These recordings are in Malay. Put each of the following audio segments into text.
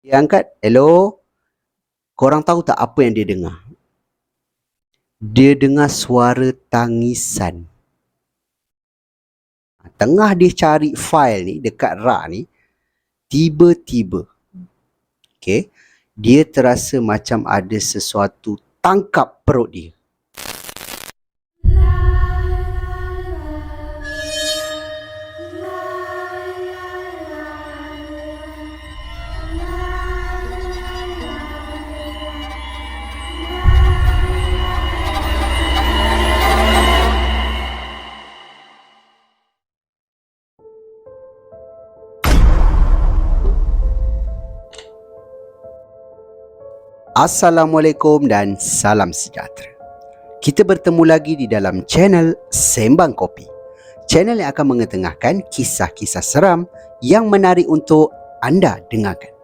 Dia angkat, hello, korang tahu tak apa yang dia dengar? Dia dengar suara tangisan. Tengah dia cari file ni dekat rak ni, tiba-tiba, okay, dia terasa macam ada sesuatu tangkap perut dia. Assalamualaikum dan salam sejahtera. Kita bertemu lagi di dalam channel Sembang Kopi. Channel yang akan mengetengahkan kisah-kisah seram yang menarik untuk anda dengarkan.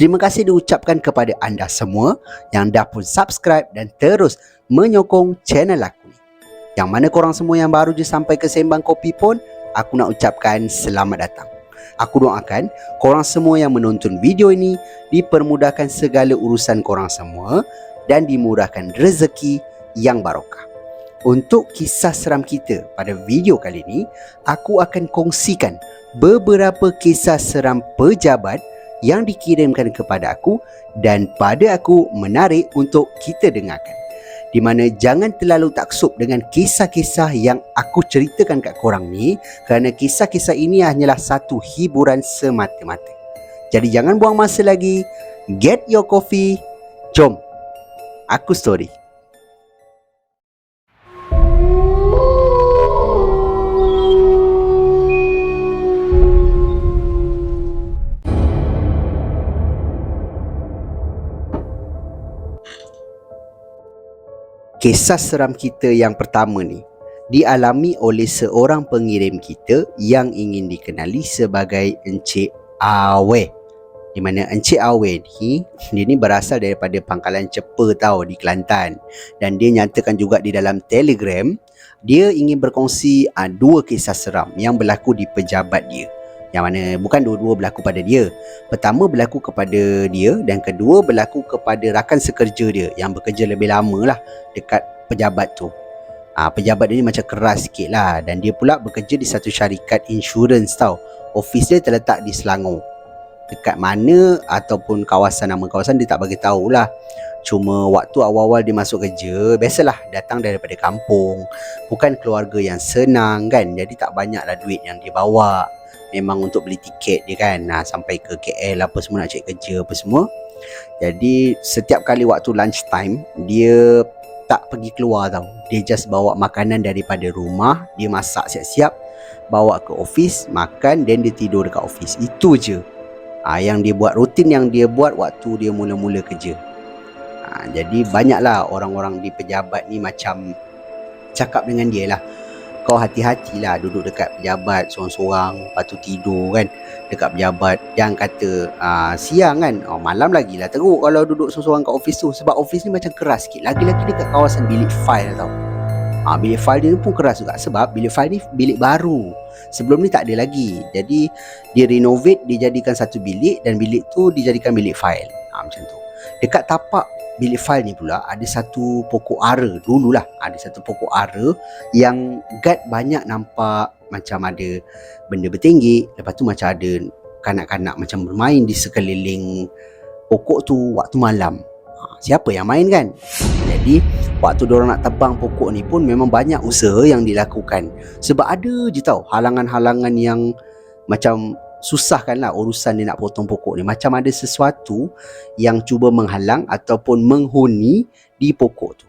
Terima kasih diucapkan kepada anda semua yang dah pun subscribe dan terus menyokong channel aku ni. Yang mana korang semua yang baru je sampai ke Sembang Kopi pun, aku nak ucapkan selamat datang. Aku doakan korang semua yang menonton video ini dipermudahkan segala urusan korang semua dan dimurahkan rezeki yang barokah. Untuk kisah seram kita pada video kali ini, aku akan kongsikan beberapa kisah seram pejabat yang dikirimkan kepada aku dan pada aku menarik untuk kita dengarkan. Di mana jangan terlalu taksub dengan kisah-kisah yang aku ceritakan kat korang ni, kerana kisah-kisah ini hanyalah satu hiburan semata-mata. Jadi jangan buang masa lagi, get your coffee, jom aku story. Kisah seram kita yang pertama ni dialami oleh seorang pengirim kita yang ingin dikenali sebagai Encik Awe. Di mana Encik Awe ni, dia ni berasal daripada Pangkalan Cepa tau di Kelantan. Dan dia nyatakan juga di dalam Telegram, dia ingin berkongsi dua kisah seram yang berlaku di pejabat dia. Yang mana bukan dua-dua berlaku pada dia. Pertama berlaku kepada dia dan kedua berlaku kepada rakan sekerja dia yang bekerja lebih lama lah dekat pejabat tu. Pejabat dia ni macam keras sikit lah, dan dia pula bekerja di satu syarikat insurans tau. Office dia terletak di Selangor. Dekat mana ataupun kawasan, nama kawasan dia tak bagi tahulah. Cuma waktu awal-awal dia masuk kerja, biasalah datang daripada kampung, bukan keluarga yang senang kan, jadi tak banyaklah duit yang dia bawa. Memang untuk beli tiket dia kan, sampai ke KL apa semua, nak cari kerja apa semua. Jadi setiap kali waktu lunch time, dia tak pergi keluar tau. Dia just bawa makanan daripada rumah, dia masak siap-siap, bawa ke office, makan, dan dia tidur dekat office. Itu je yang dia buat, rutin yang dia buat waktu dia mula-mula kerja. Jadi banyaklah orang-orang di pejabat ni macam cakap dengan dia lah, kau hati-hatilah duduk dekat pejabat seorang-seorang, lepas tu tidur kan dekat pejabat. Jangan kata siang kan, malam lagi lah teruk kalau duduk seorang-seorang kat office tu. Sebab office ni macam keras sikit, lagi-lagi dekat kawasan bilik file tau. Bilik file dia pun keras juga, sebab bilik file ni bilik baru, sebelum ni tak ada lagi. Jadi dia renovate, dia jadikan satu bilik, dan bilik tu dijadikan bilik file. Macam tu. Dekat tapak bilik file ni pula ada satu pokok ara. Dululah ada satu pokok ara yang guard banyak nampak macam ada benda bertenggek. Lepas tu macam ada kanak-kanak macam bermain di sekeliling pokok tu waktu malam. Siapa yang main kan? Jadi waktu diorang nak tebang pokok ni pun memang banyak usaha yang dilakukan. Sebab ada je tau halangan-halangan yang macam susahkanlah urusan dia nak potong pokok ni. Macam ada sesuatu yang cuba menghalang ataupun menghuni di pokok tu.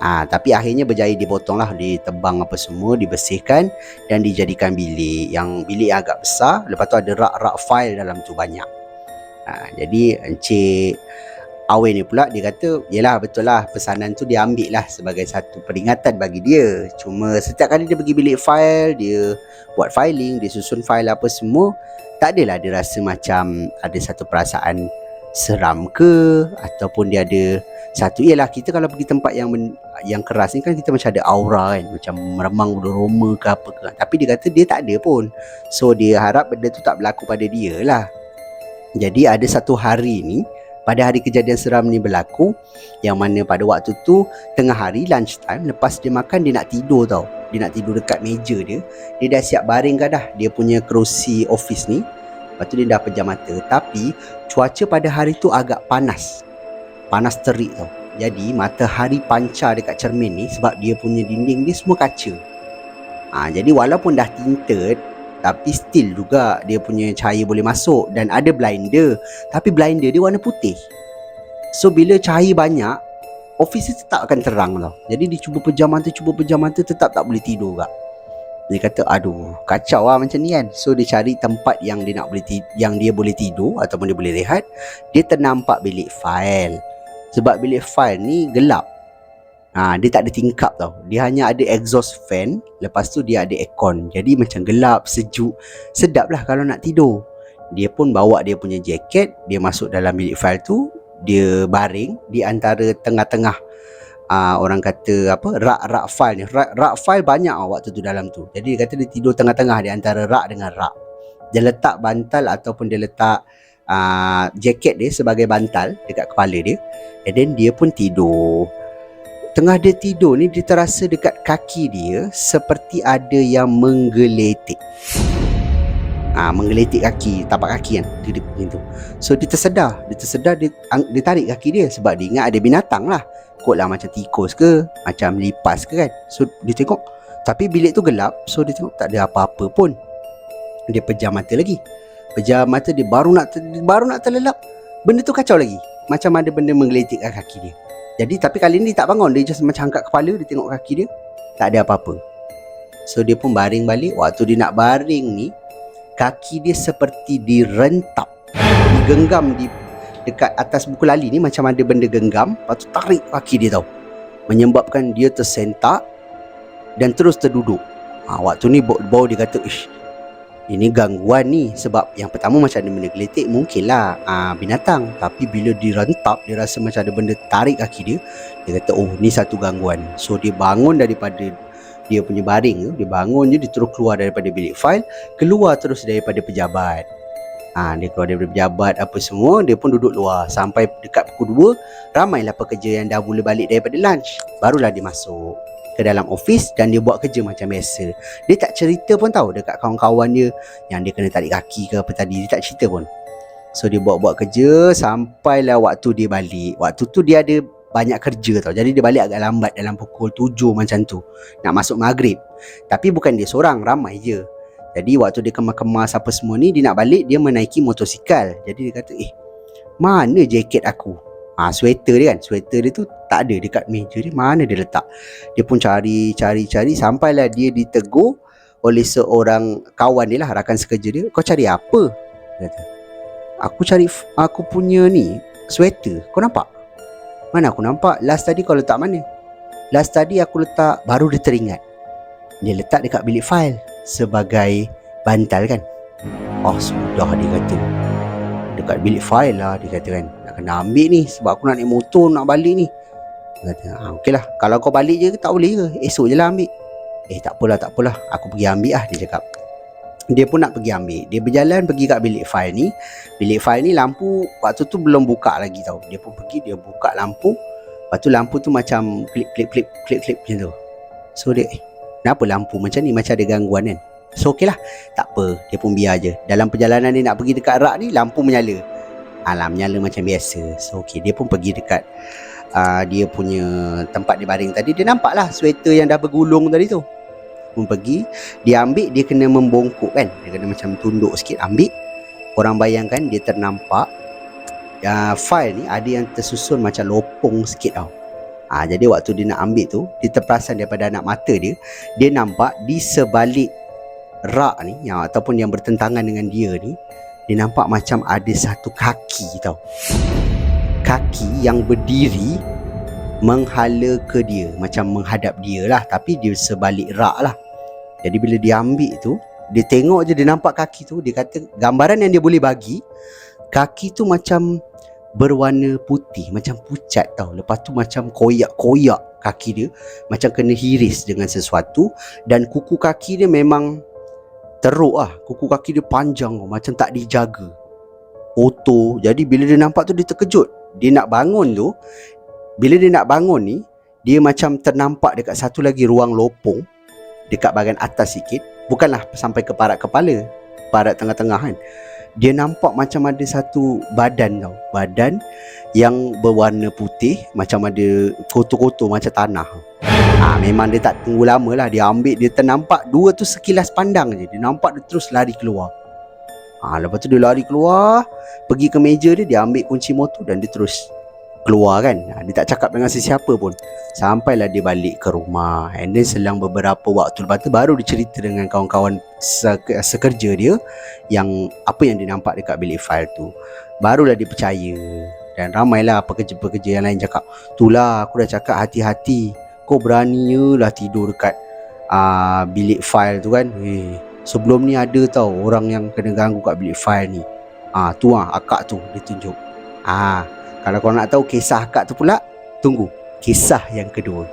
Tapi akhirnya berjaya dipotong lah, ditebang apa semua, dibersihkan dan dijadikan bilik. Yang bilik yang agak besar. Lepas tu ada rak-rak file dalam tu banyak. Jadi Encik Awe ni pula dia kata, yelah betul lah, pesanan tu dia ambil lah sebagai satu peringatan bagi dia. Cuma setiap kali dia pergi bilik file, dia buat filing, dia susun file apa semua, tak adalah dia rasa macam ada satu perasaan seram ke, ataupun dia ada satu, yelah kita kalau pergi tempat yang keras ni kan kita macam ada aura kan, macam meremang bulu roma ke apa ke. Tapi dia kata dia tak ada pun. So dia harap benda tu tak berlaku pada dia lah. Jadi ada satu hari ni, pada hari kejadian seram ni berlaku, yang mana pada waktu tu tengah hari lunch time, lepas dia makan dia nak tidur tau. Dia nak tidur dekat meja dia. Dia dah siap baringkan dah dia punya kerusi office ni. Lepas tu dia dah pejam mata. Tapi cuaca pada hari tu agak panas. Panas terik tau. Jadi matahari pancar dekat cermin ni sebab dia punya dinding dia semua kaca. Jadi walaupun dah tinted, tapi still juga dia punya cahaya boleh masuk. Dan ada blinder, tapi blinder dia warna putih. So bila cahaya banyak, office dia tetap akan terang tau. Jadi dia cuba pejam mata, tetap tak boleh tidur kak. Dia kata aduh kacau lah macam ni kan. So dia cari tempat yang dia nak yang dia boleh tidur ataupun dia boleh rehat. Dia ternampak bilik fail. Sebab bilik fail ni gelap. Dia tak ada tingkap tau. Dia hanya ada exhaust fan. Lepas tu dia ada aircon. Jadi macam gelap, sejuk. Sedap lah kalau nak tidur. Dia pun bawa dia punya jaket. Dia masuk dalam bilik fail tu. Dia baring di antara tengah-tengah orang kata apa, rak file ni. Rak file banyak waktu tu dalam tu. Jadi dia kata dia tidur tengah-tengah di antara rak dengan rak. Dia letak bantal ataupun dia letak jaket dia sebagai bantal dekat kepala dia. And then dia pun tidur. Tengah dia tidur ni, dia terasa dekat kaki dia seperti ada yang menggeletik. Menggeletik kaki, tapak kaki kan, gitu. So dia tersedar, dia tarik kaki dia sebab dia ingat ada binatang lah. Kot lah macam tikus ke, macam lipas ke kan. So dia tengok, tapi bilik tu gelap. So dia tengok tak ada apa-apa pun. Dia pejam mata lagi. Pejam mata dia baru nak terlelap, benda tu kacau lagi. Macam ada benda menggeletik kaki dia. Jadi tapi kali ni dia tak bangun. Dia just macam angkat kepala, dia tengok kaki dia, tak ada apa-apa. So dia pun baring balik. Waktu dia nak baring ni, kaki dia seperti direntap, digenggam dekat atas buku lali ni. Macam ada benda genggam. Lepas tu tarik kaki dia tau, menyebabkan dia tersentak dan terus terduduk. Waktu ni baru dia kata, ish, ini gangguan ni. Sebab yang pertama macam ada benda geletik, mungkin lah binatang. Tapi bila direntap, dia rasa macam ada benda tarik kaki dia. Dia kata oh ni satu gangguan. So dia bangun daripada dia punya baring tu. Dia bangun je, dia terus keluar daripada bilik fail. Keluar terus daripada pejabat. Dia keluar daripada pejabat apa semua. Dia pun duduk luar sampai dekat pukul 2. Ramailah pekerja yang dah mula balik daripada lunch. Barulah dia masuk ke dalam office dan dia buat kerja macam biasa. Dia tak cerita pun tahu dekat kawan-kawan dia yang dia kena tarik kaki ke apa tadi. Dia tak cerita pun. So dia buat kerja sampailah waktu dia balik. Waktu tu dia ada banyak kerja tau. Jadi dia balik agak lambat, dalam pukul 7 macam tu, nak masuk maghrib. Tapi bukan dia seorang, ramai je. Jadi waktu dia kemas-kemas apa semua ni, dia nak balik, dia menaiki motosikal. Jadi dia kata mana jaket aku? Sweater dia kan, sweater dia tu tak ada dekat meja dia. Mana dia letak? Dia pun cari sampailah dia ditegur oleh seorang kawan dia lah, rakan sekerja dia. Kau cari apa? Dia kata, aku cari aku punya ni sweater. Kau nampak? Mana aku nampak? Last tadi kau letak mana? Last tadi aku letak. Baru dia teringat, dia letak dekat bilik fail sebagai bantal kan. Sudah dia kata, dekat bilik fail lah dia kata kan. Nak kena ambil ni sebab aku nak naik motor nak balik ni. Dia kata okey lah, kalau kau balik je tak boleh ke? Esok je lah ambil. Tak apalah, aku pergi ambil lah, dia cakap. Dia pun nak pergi ambil. Dia berjalan pergi kat bilik fail ni. Bilik fail ni lampu waktu tu belum buka lagi tau. Dia pun pergi, dia buka lampu. Lepas tu lampu tu macam klip macam tu. So dia kenapa lampu macam ni? Macam ada gangguan kan. So okey lah, tak apa, dia pun biar je. Dalam perjalanan dia nak pergi dekat rak ni, lampu menyala. Menyala macam biasa. So okey, dia pun pergi dekat dia punya tempat dia baring tadi. Dia nampak lah sweater yang dah bergulung tadi tu. Pun pergi, dia ambil, dia kena membongkok kan. Dia kena macam tunduk sikit ambil. Korang bayangkan dia ternampak file ni ada yang tersusun macam lopong sikit tau. Jadi waktu dia nak ambil tu, dia terperasan daripada anak mata dia. Dia nampak di sebalik rak ni ataupun yang bertentangan dengan dia ni, dia nampak macam ada satu kaki tau. Kaki yang berdiri menghala ke dia, macam menghadap dia lah, tapi dia sebalik rak lah. Jadi bila dia ambil tu, dia tengok je, dia nampak kaki tu. Dia kata gambaran yang dia boleh bagi, kaki tu macam berwarna putih, macam pucat tau. Lepas tu macam koyak-koyak kaki dia, macam kena hiris dengan sesuatu. Dan kuku kaki dia memang teruk lah. Kuku kaki dia panjang, macam tak dijaga. kotor. Jadi bila dia nampak tu dia terkejut. Dia nak bangun tu, bila dia nak bangun ni, dia macam ternampak dekat satu lagi ruang lopong dekat bahagian atas sikit. Bukanlah sampai ke parat kepala, parat tengah-tengah kan. Dia nampak macam ada satu badan tau. Badan yang berwarna putih, macam ada kotor-kotor macam tanah. Memang dia tak tunggu lama lah. Dia ambil, dia ternampak dua tu sekilas pandang je. Dia nampak dia terus lari keluar. Lepas tu dia lari keluar, pergi ke meja dia, dia ambil kunci motor dan dia terus keluar kan. Dia tak cakap dengan sesiapa pun. Sampailah dia balik ke rumah. And then selang beberapa waktu lepas tu baru dia cerita dengan kawan-kawan sekerja dia yang apa yang dia nampak dekat bilik fail tu. Barulah dia percaya. Dan ramailah pekerja-pekerja yang lain cakap, "Itulah aku dah cakap hati-hati. Kau beraninya lah tidur dekat bilik fail tu kan. Sebelum ni ada tau orang yang kena ganggu kat bilik fail ni. Tu akak tu," dia tunjuk. Kalau kau nak tahu kisah akak tu pula, tunggu kisah yang kedua.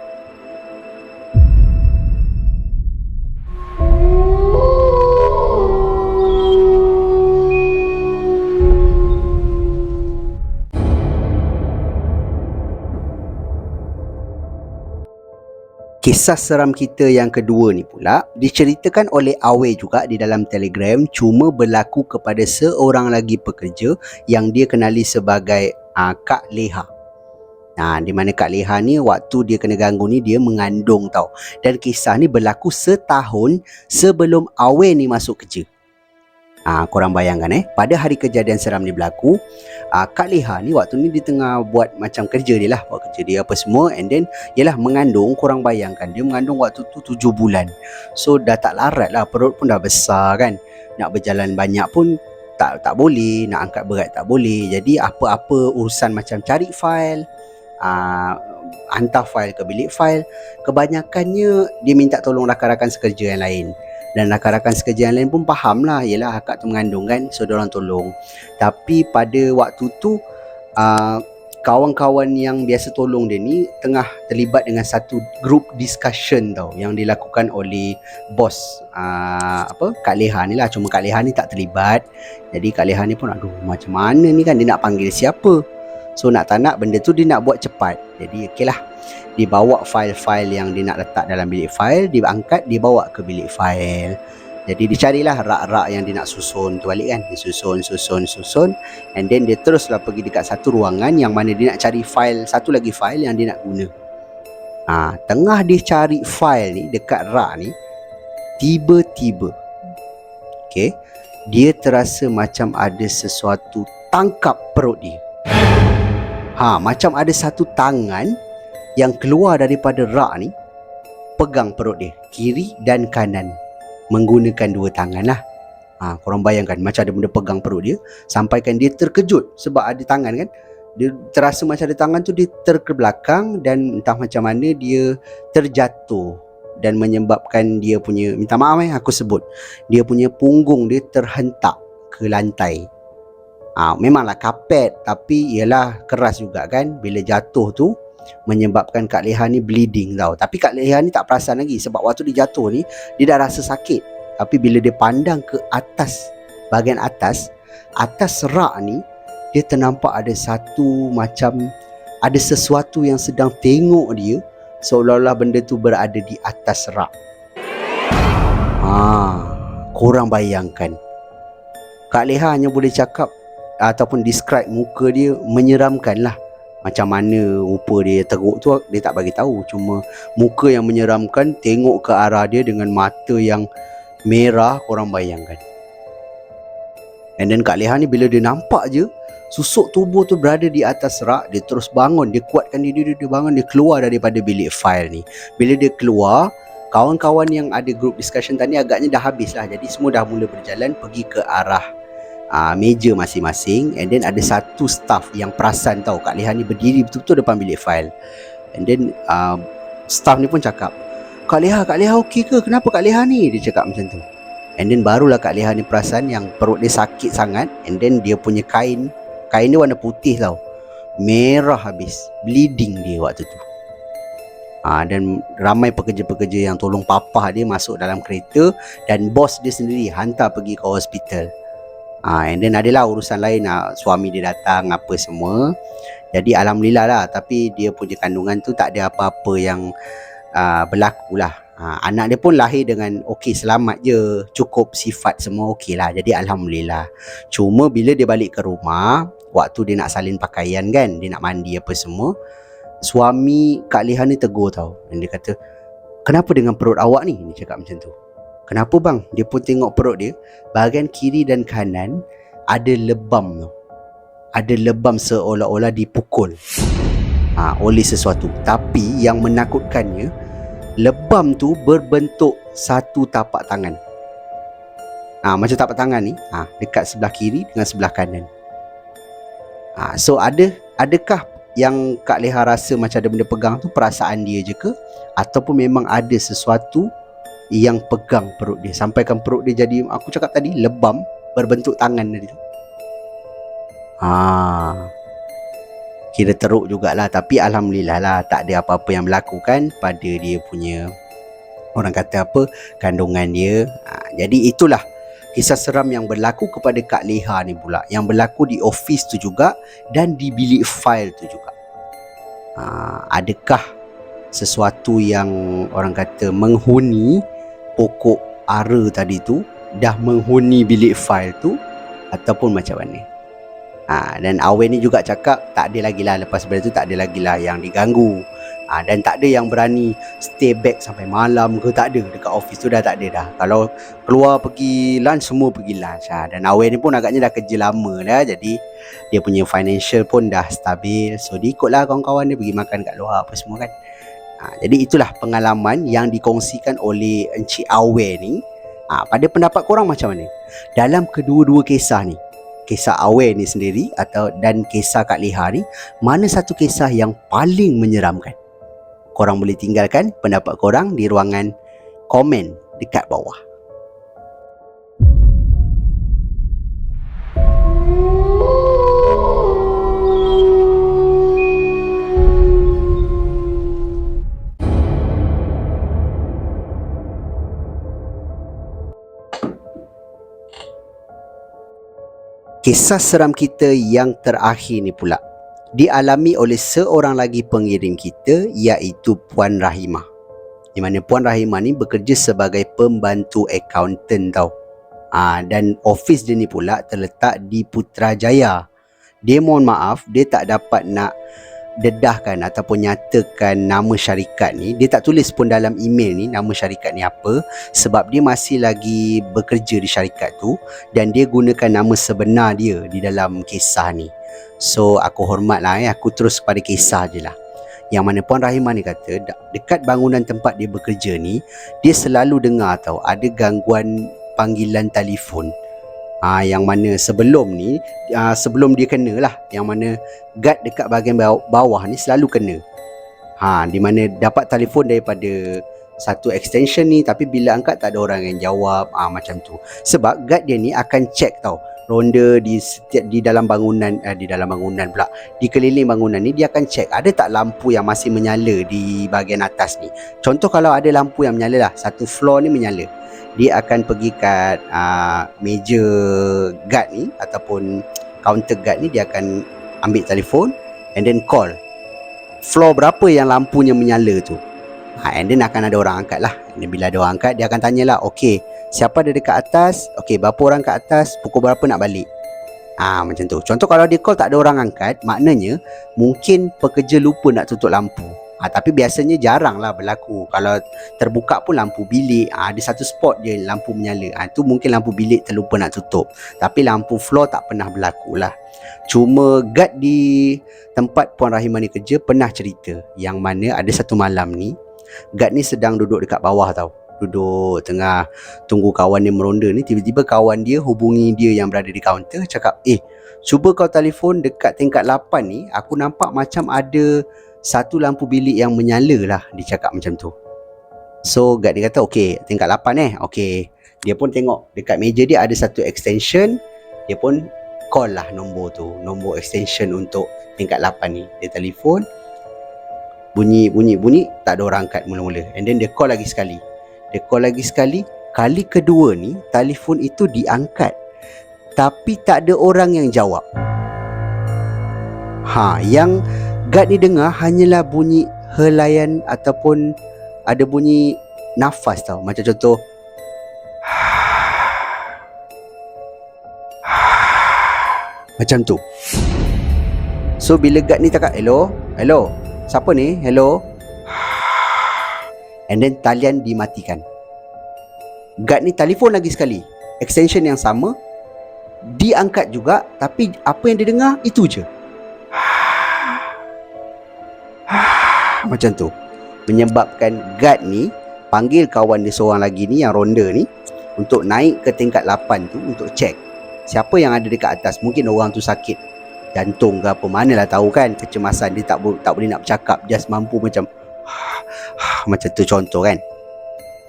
Kisah seram kita yang kedua ni pula diceritakan oleh Awe juga di dalam Telegram, cuma berlaku kepada seorang lagi pekerja yang dia kenali sebagai Kak Leha. Di mana Kak Leha ni waktu dia kena ganggu ni dia mengandung tau. Dan kisah ni berlaku setahun sebelum Awe ni masuk kerja. Korang bayangkan pada hari kejadian seram ni berlaku, Kak Leha ni waktu ni dia tengah buat macam kerja dia lah, buat kerja dia apa semua, and then yalah mengandung. Korang bayangkan dia mengandung waktu tu 7 bulan. So dah tak larat lah, perut pun dah besar kan. Nak berjalan banyak pun tak boleh, nak angkat berat tak boleh. Jadi apa-apa urusan macam cari fail, hantar fail ke bilik fail, kebanyakannya dia minta tolong rakan-rakan sekerja yang lain. Dan rakan-rakan sekerja yang lain pun faham lah, yelah akak tu mengandung kan, so diorang tolong. Tapi pada waktu tu kawan-kawan yang biasa tolong dia ni tengah terlibat dengan satu group discussion tau, yang dilakukan oleh bos Kak Leha ni lah. Cuma Kak Leha ni tak terlibat. Jadi Kak Leha ni pun aduh macam mana ni kan, dia nak panggil siapa. So nak tak nak benda tu dia nak buat cepat. Jadi okey lah, dia bawa fail-fail yang dia nak letak dalam bilik fail, dia angkat, dia bawa ke bilik fail. Jadi dia carilah rak-rak yang dia nak susun tu balik kan. Dia susun. And then dia teruslah pergi dekat satu ruangan yang mana dia nak cari fail, satu lagi fail yang dia nak guna. Tengah dia cari fail ni dekat rak ni, tiba-tiba dia terasa macam ada sesuatu tangkap perut dia. Macam ada satu tangan yang keluar daripada rak ni pegang perut dia, kiri dan kanan, menggunakan dua tangan lah. Korang bayangkan macam ada benda pegang perut dia, sampaikan dia terkejut sebab ada tangan kan. Dia terasa macam ada tangan tu, dia terkebelakang dan entah macam mana dia terjatuh dan menyebabkan dia punya, minta maaf aku sebut, dia punya punggung dia terhentak ke lantai. Memanglah kapet, tapi ialah keras juga kan. Bila jatuh tu menyebabkan Kak Leha ni bleeding tau. Tapi Kak Leha ni tak perasan lagi, sebab waktu dia jatuh ni dia dah rasa sakit. Tapi bila dia pandang ke atas, bahagian atas rak ni, dia ternampak ada satu macam, ada sesuatu yang sedang tengok dia, seolah-olah benda tu berada di atas rak. Korang bayangkan, Kak Leha hanya boleh cakap ataupun describe muka dia menyeramkan lah. Macam mana rupa dia teruk tu dia tak bagi tahu, cuma muka yang menyeramkan, tengok ke arah dia dengan mata yang merah. Korang bayangkan. And then Kak Leha ni bila dia nampak je susuk tubuh tu berada di atas rak, dia terus bangun, dia kuatkan diri dia bangun, dia keluar daripada bilik fail ni. Bila dia keluar, kawan-kawan yang ada group discussion tadi agaknya dah habis lah. Jadi semua dah mula berjalan pergi ke arah meja masing-masing. And then ada satu staff yang perasan tau Kak Leha ni berdiri betul-betul depan bilik fail. And then staff ni pun cakap, Kak Leha okey ke? Kenapa Kak Leha ni? Dia cakap macam tu. And then barulah Kak Leha ni perasan yang perut dia sakit sangat. And then dia punya kain dia warna putih tau, merah habis, bleeding dia waktu tu. Dan ramai pekerja-pekerja yang tolong papah dia masuk dalam kereta, dan bos dia sendiri hantar pergi ke hospital. And then adalah urusan lain, suami dia datang apa semua. Jadi alhamdulillah lah, tapi dia punya kandungan tu tak ada apa-apa yang berlaku lah. Anak dia pun lahir dengan okey, selamat je, cukup sifat semua okey lah. Jadi alhamdulillah. Cuma bila dia balik ke rumah, waktu dia nak salin pakaian kan, dia nak mandi apa semua, suami Kak Leha ni tegur tau. Dan dia kata, "Kenapa dengan perut awak ni?" Dia cakap macam tu. "Kenapa bang?" Dia pun tengok perut dia, bahagian kiri dan kanan ada lebam tu. Ada lebam seolah-olah dipukul oleh sesuatu. Tapi yang menakutkannya, lebam tu berbentuk satu tapak tangan. Macam tapak tangan ni, dekat sebelah kiri dengan sebelah kanan. So adakah yang Kak Leha rasa macam ada benda pegang tu perasaan dia je ke, ataupun memang ada sesuatu yang pegang perut dia sampaikan perut dia jadi, aku cakap tadi, lebam berbentuk tangan tadi tu. Kira teruk jugalah. Tapi alhamdulillah lah, tak ada apa-apa yang berlaku kan pada dia punya, orang kata apa, kandungan dia. Jadi itulah kisah seram yang berlaku kepada Kak Leha ni pula, yang berlaku di office tu juga dan di bilik fail tu juga. Adakah sesuatu yang orang kata menghuni pokok ara tadi tu dah menghuni bilik fail tu, ataupun macam mana? Dan Awen ni juga cakap tak ada lagi lah, lepas benda tu tak ada lagi lah yang diganggu. Dan tak ada yang berani stay back sampai malam ke, tak ada. Dekat office tu dah tak ada dah. Kalau keluar pergi lunch, semua pergi lunch. Dan Awen ni pun agaknya dah kerja lama dah, jadi dia punya financial pun dah stabil. So dia ikutlah kawan-kawan dia pergi makan kat luar apa semua kan. Jadi itulah pengalaman yang dikongsikan oleh Encik Awen ni. Pada pendapat korang macam mana dalam kedua-dua kisah ni? Kisah Awen ni sendiri dan kisah Kak Leha ni, mana satu kisah yang paling menyeramkan? Korang boleh tinggalkan pendapat korang di ruangan komen dekat bawah. Kisah seram kita yang terakhir ni pula dialami oleh seorang lagi pengirim kita, iaitu Puan Rahimah. Di mana Puan Rahimah ni bekerja sebagai pembantu accountant tau. Dan office dia ni pula terletak di Putrajaya. Dia mohon maaf, dia tak dapat nak dedahkan ataupun nyatakan nama syarikat ni. Dia tak tulis pun dalam email ni nama syarikat ni apa, sebab dia masih lagi bekerja di syarikat tu dan dia gunakan nama sebenar dia di dalam kisah ni. So aku hormat lah, aku terus pada kisah je lah. Yang mana Puan Rahimah ni kata, dekat bangunan tempat dia bekerja ni, dia selalu dengar tau ada gangguan panggilan telefon. Yang mana sebelum ni, sebelum dia kena lah, yang mana guard dekat bahagian bawah ni selalu kena. Di mana dapat telefon daripada satu extension ni, tapi bila angkat tak ada orang yang jawab, macam tu. Sebab guard dia ni akan check tau, ronda di dalam bangunan, di keliling bangunan ni, dia akan check ada tak lampu yang masih menyala di bahagian atas ni. Contoh kalau ada lampu yang menyala lah, satu floor ni menyala, dia akan pergi kat meja guard ni ataupun counter guard ni, dia akan ambil telefon and then call floor berapa yang lampunya menyala tu. And then akan ada orang angkat lah. Dan bila ada orang angkat, dia akan tanyalah, okey, siapa ada dekat atas? Okey, berapa orang kat atas? Pukul berapa nak balik? Macam tu. Contoh kalau dia call tak ada orang angkat, maknanya mungkin pekerja lupa nak tutup lampu. Tapi biasanya jarang lah berlaku. Kalau terbuka pun lampu bilik, ada satu spot je lampu menyala, tu mungkin lampu bilik terlupa nak tutup. Tapi lampu floor tak pernah berlaku lah. Cuma guard di tempat Puan Rahimah ni kerja pernah cerita, yang mana ada satu malam ni, guard ni sedang duduk dekat bawah tau, duduk tengah tunggu kawan dia meronda ni. Tiba-tiba kawan dia hubungi dia yang berada di kaunter, cakap, cuba kau telefon dekat tingkat 8 ni, aku nampak macam ada satu lampu bilik yang menyala lah. Dia cakap macam tu. So guard dia kata, okey, tingkat 8 okey. Dia pun tengok dekat meja dia ada satu extension. Dia pun call lah nombor tu, nombor extension untuk tingkat 8 ni. Dia telefon, bunyi, tak ada orang angkat mula-mula. And then dia call lagi sekali. Kali kedua ni, telefon itu diangkat. tapi tak ada orang yang jawab. Yang guard ni dengar hanyalah bunyi helaian ataupun ada bunyi nafas tau. Macam contoh macam tu. So bila guard ni cakap hello, siapa ni, hello, and then talian dimatikan. Guard ni telefon lagi sekali, extension yang sama, diangkat juga, tapi apa yang dia dengar itu je. Macam tu. Menyebabkan guard ni panggil kawan dia seorang lagi ni, yang ronda ni, untuk naik ke tingkat 8 tu untuk check siapa yang ada dekat atas. Mungkin orang tu sakit jantung ke apa, manalah tahu kan, kecemasan dia tak boleh nak bercakap, just mampu macam macam tu contoh kan.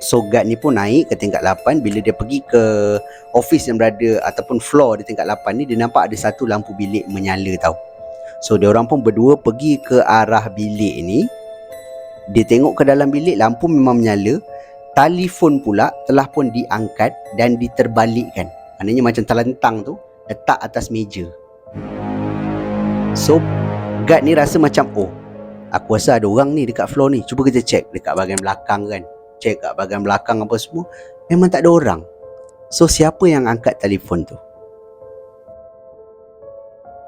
So guard ni pun naik ke tingkat 8. Bila dia pergi ke office yang berada ataupun floor di tingkat 8 ni, dia nampak ada satu lampu bilik menyala tau. So dia orang pun berdua pergi ke arah bilik ni. Dia tengok ke dalam bilik, lampu memang menyala, telefon pula telah pun diangkat dan diterbalikkan. Maknanya macam telentang tu letak atas meja. So guard ni rasa macam, oh, aku rasa ada orang ni dekat floor ni, cuba kita check dekat bahagian belakang kan. Check kat bahagian belakang apa semua, memang tak ada orang. So siapa yang angkat telefon tu?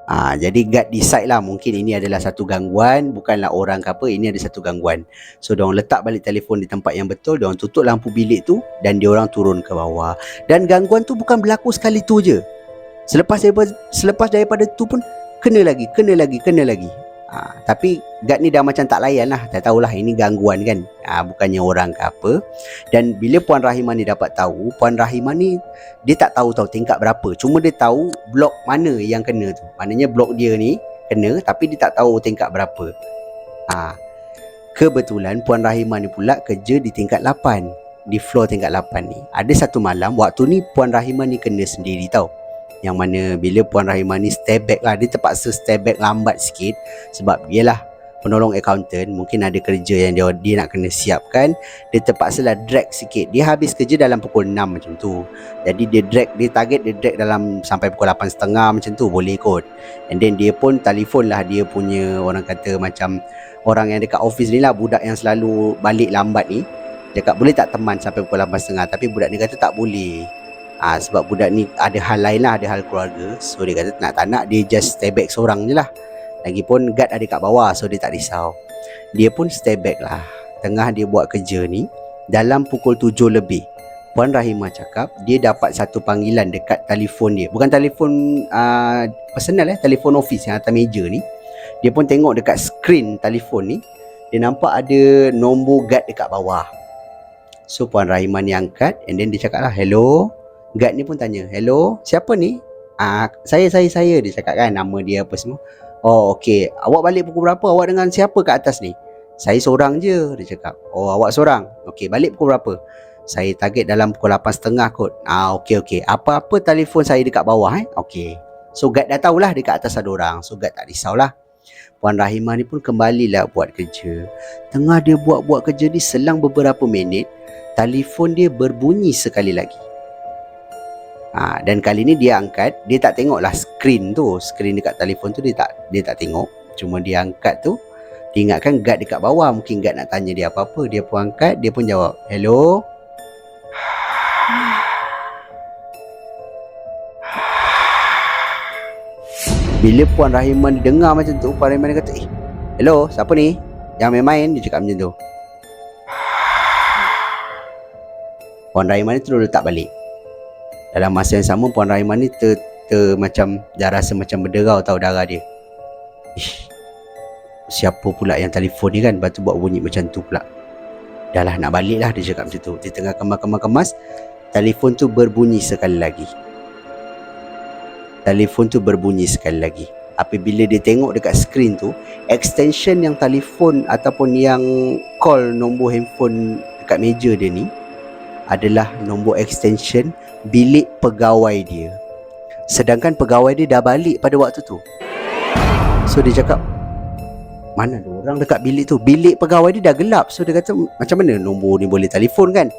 Jadi guard decide lah, mungkin ini adalah satu gangguan, bukanlah orang ke apa, ini ada satu gangguan. So diorang letak balik telefon di tempat yang betul, diorang tutup lampu bilik tu, dan diorang turun ke bawah. Dan gangguan tu bukan berlaku sekali tu je. Selepas daripada tu pun kena lagi. Tapi guard ni dah macam tak layan lah, tak tahulah ini gangguan kan, bukannya orang ke apa. Dan bila Puan Rahimah ni dapat tahu, Puan Rahimah ni dia tak tahu tingkat berapa, cuma dia tahu blok mana yang kena tu. Maknanya blok dia ni kena, tapi dia tak tahu tingkat berapa. Kebetulan Puan Rahimah ni pula kerja di tingkat 8, di floor tingkat 8 ni. Ada satu malam, waktu ni Puan Rahimah ni kena sendiri tau. Yang mana bila Puan Rahimah ni step back lah, dia terpaksa step back lambat sikit, sebab dia lah penolong accountant, mungkin ada kerja yang dia nak kena siapkan. Dia terpaksa lah drag sikit. Dia habis kerja dalam pukul 6 macam tu, jadi dia target dalam sampai pukul 8.30 macam tu, boleh kot. And then dia pun telefon lah dia punya, orang kata macam orang yang dekat office ni lah, budak yang selalu balik lambat ni. Dia cakap boleh tak teman sampai pukul 8.30, tapi budak ni kata tak boleh. Sebab budak ni ada hal lain lah, ada hal keluarga. So dia kata tak nak, dia just stay back seorang je lah. Lagipun guard ada kat bawah, so dia tak risau. Dia pun stay back lah. Tengah dia buat kerja ni, dalam pukul 7 lebih, Puan Rahimah cakap dia dapat satu panggilan dekat telefon dia. Bukan telefon personal, telefon office yang atas meja ni. Dia pun tengok dekat skrin telefon ni, dia nampak ada nombor guard dekat bawah. So Puan Rahimah ni angkat, and then dia cakap lah, hello. Guard ni pun tanya, hello, siapa ni? Saya, dia cakap kan, nama dia apa semua. Oh, okey, awak balik pukul berapa? Awak dengan siapa kat atas ni? Saya seorang je, dia cakap. Oh, awak seorang? Okey, balik pukul berapa? Saya target dalam pukul 8.30 kot. Okey. Apa-apa telefon saya dekat bawah Okey. So guard dah tahulah dekat atas ada orang. So guard tak risaulah. Puan Rahimah ni pun kembalilah buat kerja. Tengah dia buat kerja ni, selang beberapa minit, telefon dia berbunyi sekali lagi. Dan kali ni dia angkat, dia tak tengok lah skrin dekat telefon tu, dia tak tengok. Cuma dia angkat tu, dia ingatkan guard dekat bawah, mungkin guard nak tanya dia apa-apa. Dia pun angkat, dia pun jawab, hello. Bila Puan Rahimah ni dengar macam tu, Puan Rahimah ni kata, hello, siapa ni yang main-main? Dia cakap macam tu. Puan Rahimah ni terus letak balik. Dalam masa yang sama, Puan Rahimah ni macam dah rasa macam berderau tahu darah dia. Siapa pula yang telefon ni kan, lepas tu buat bunyi macam tu pula. Dah lah nak balik lah, dia cakap macam tu. Dia tengah kemas-kemas, telefon tu berbunyi sekali lagi. Apabila dia tengok dekat skrin tu, extension yang telefon ataupun yang call nombor handphone dekat meja dia ni adalah nombor extension bilik pegawai dia. Sedangkan pegawai dia dah balik pada waktu tu. So dia cakap, mana ada orang dekat bilik tu? Bilik pegawai dia dah gelap. So dia kata, macam mana nombor ni boleh telefon kan?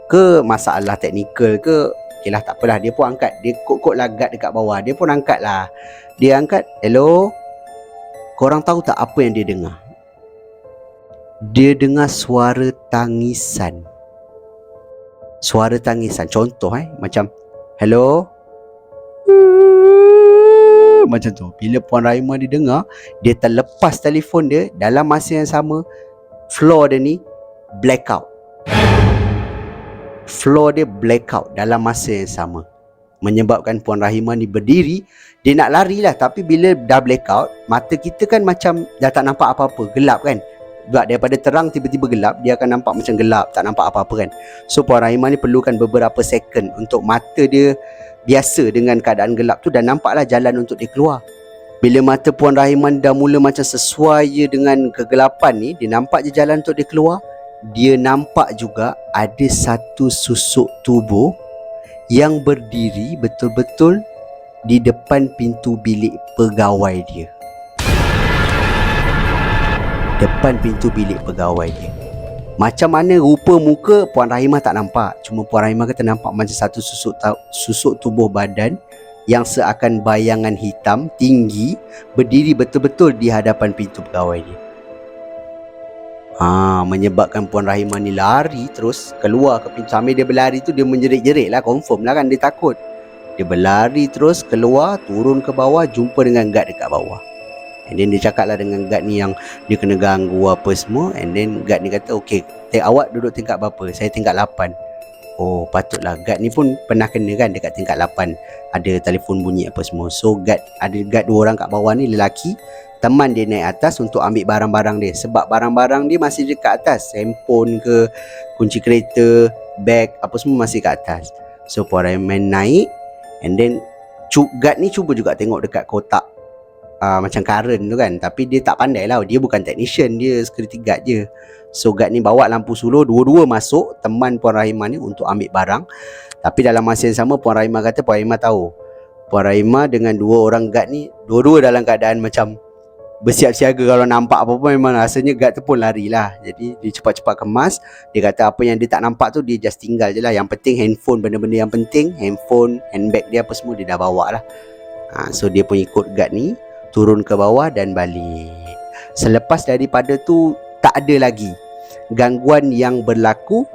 Ke masalah teknikal ke? okey lah, tak apalah. Dia pun angkat. Dia kot-kot lah guard dekat bawah. Dia pun angkat lah. Dia angkat, hello. Korang tahu tak apa yang dia dengar? Dia dengar suara tangisan. Suara tangisan. Contoh macam hello. Macam tu. Bila Puan Rahimah dia dengar, dia terlepas telefon dia. Dalam masa yang sama, floor dia ni blackout. Floor dia blackout dalam masa yang sama, menyebabkan Puan Rahimah ni berdiri. Dia nak lari lah, tapi bila dah blackout, mata kita kan macam dah tak nampak apa-apa. Gelap kan. Sebab daripada terang tiba-tiba gelap, dia akan nampak macam gelap, tak nampak apa-apa kan. So Puan Rahimah ni perlukan beberapa second untuk mata dia biasa dengan keadaan gelap tu, dan nampaklah jalan untuk dia keluar. Bila mata Puan Rahimah dah mula macam sesuai je dengan kegelapan ni, dia nampak je jalan untuk dia keluar. Dia nampak juga ada satu susuk tubuh yang berdiri betul-betul di depan pintu bilik pegawai dia. Depan pintu bilik pegawai dia. Macam mana rupa muka Puan Rahimah tak nampak. Cuma Puan Rahimah kata nampak macam satu susuk tubuh badan yang seakan bayangan hitam tinggi berdiri betul-betul di hadapan pintu pegawai dia. Menyebabkan Puan Rahimah ni lari terus keluar ke pintu. Sambil dia berlari tu, dia menjerit-jerit lah, confirm lah kan, dia takut. Dia berlari terus keluar, turun ke bawah, jumpa dengan guard dekat bawah. And then dia cakap lah dengan guard ni yang dia kena ganggu apa semua. And then guard ni kata, okay, awak duduk tingkat berapa? Saya tingkat 8. Oh, patutlah. Guard ni pun pernah kena kan dekat tingkat 8. Ada telefon bunyi apa semua. So ada guard 2 orang kat bawah ni, lelaki. Teman dia naik atas untuk ambil barang-barang dia. Sebab barang-barang dia masih dekat atas. Handphone ke, kunci kereta, bag, apa semua masih kat atas. So Puan Rahimah naik. And then guard ni cuba juga tengok dekat kotak macam current tu kan. Tapi dia tak pandai lah. Dia bukan technician, dia security guard je. So guard ni bawa lampu suluh, dua-dua masuk teman Puan Rahimah ni untuk ambil barang. Tapi dalam masa yang sama, Puan Rahimah kata Puan Rahimah tahu, Puan Rahimah dengan 2 orang guard ni dua-dua dalam keadaan macam bersiap siaga. Kalau nampak apa-apa memang rasanya guard tu pun lari lah. Jadi dia cepat-cepat kemas. Dia kata apa yang dia tak nampak tu dia just tinggal je lah. Yang penting handphone, benda-benda yang penting, handphone, handbag dia apa semua dia dah bawa lah. So dia pun ikut guard ni turun ke bawah dan balik. Selepas daripada tu tak ada lagi gangguan yang berlaku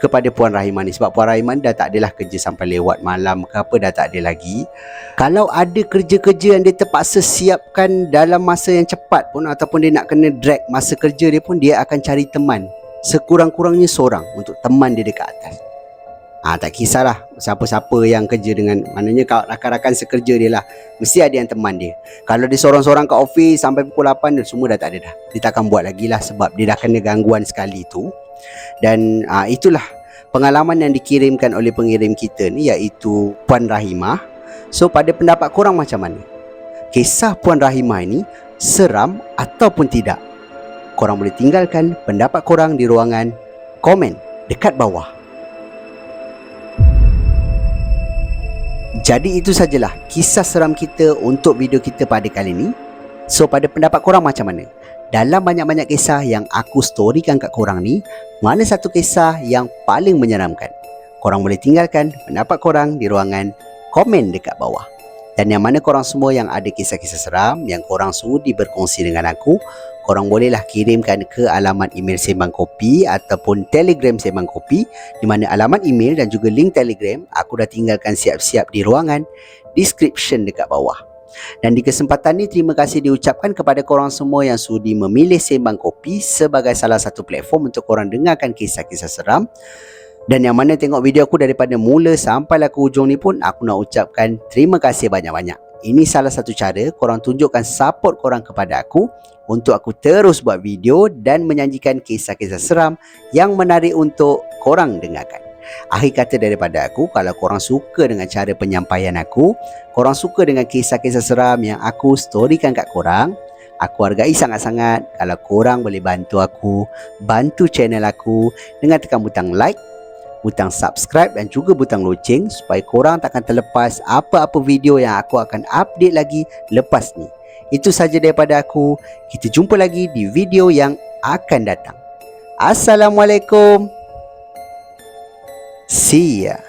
kepada Puan Rahimah ni. Sebab Puan Rahimah dah tak adalah kerja sampai lewat malam ke apa, dah tak ada lagi. Kalau ada kerja-kerja yang dia terpaksa siapkan dalam masa yang cepat pun, ataupun dia nak kena drag masa kerja dia pun, dia akan cari teman, sekurang-kurangnya seorang untuk teman dia dekat atas. Tak kisahlah siapa-siapa yang kerja dengan, maknanya rakan-rakan sekerja dia lah, mesti ada yang teman dia. Kalau dia seorang-seorang kat office sampai pukul 8 dia semua dah tak ada dah. Dia takkan buat lagi lah sebab dia dah kena gangguan sekali tu. Dan itulah pengalaman yang dikirimkan oleh pengirim kita ni, iaitu Puan Rahimah. So pada pendapat korang macam mana? Kisah Puan Rahimah ini seram ataupun tidak? Korang boleh tinggalkan pendapat korang di ruangan komen dekat bawah. Jadi itu sajalah kisah seram kita untuk video kita pada kali ini. So pada pendapat korang macam mana? Dalam banyak-banyak kisah yang aku storykan kat korang ni, mana satu kisah yang paling menyeramkan? Korang boleh tinggalkan pendapat korang di ruangan komen dekat bawah. Dan yang mana korang semua yang ada kisah-kisah seram yang korang sudi berkongsi dengan aku, korang bolehlah kirimkan ke alamat email Sembang Kopi ataupun Telegram Sembang Kopi, di mana alamat email dan juga link Telegram aku dah tinggalkan siap-siap di ruangan description dekat bawah. Dan di kesempatan ni, terima kasih diucapkan kepada korang semua yang sudi memilih Sembang Kopi sebagai salah satu platform untuk korang dengarkan kisah-kisah seram. Dan yang mana tengok video aku daripada mula sampailah ke hujung ni pun, aku nak ucapkan terima kasih banyak-banyak. Ini salah satu cara korang tunjukkan support korang kepada aku untuk aku terus buat video dan menyajikan kisah-kisah seram yang menarik untuk korang dengarkan. Akhir kata daripada aku, kalau korang suka dengan cara penyampaian aku, korang suka dengan kisah-kisah seram yang aku storykan kat korang, aku hargai sangat-sangat kalau korang boleh bantu aku, bantu channel aku dengan tekan butang like, butang subscribe dan juga butang loceng supaya korang takkan terlepas apa-apa video yang aku akan update lagi lepas ni. Itu saja daripada aku. Kita jumpa lagi di video yang akan datang. Assalamualaikum. See ya.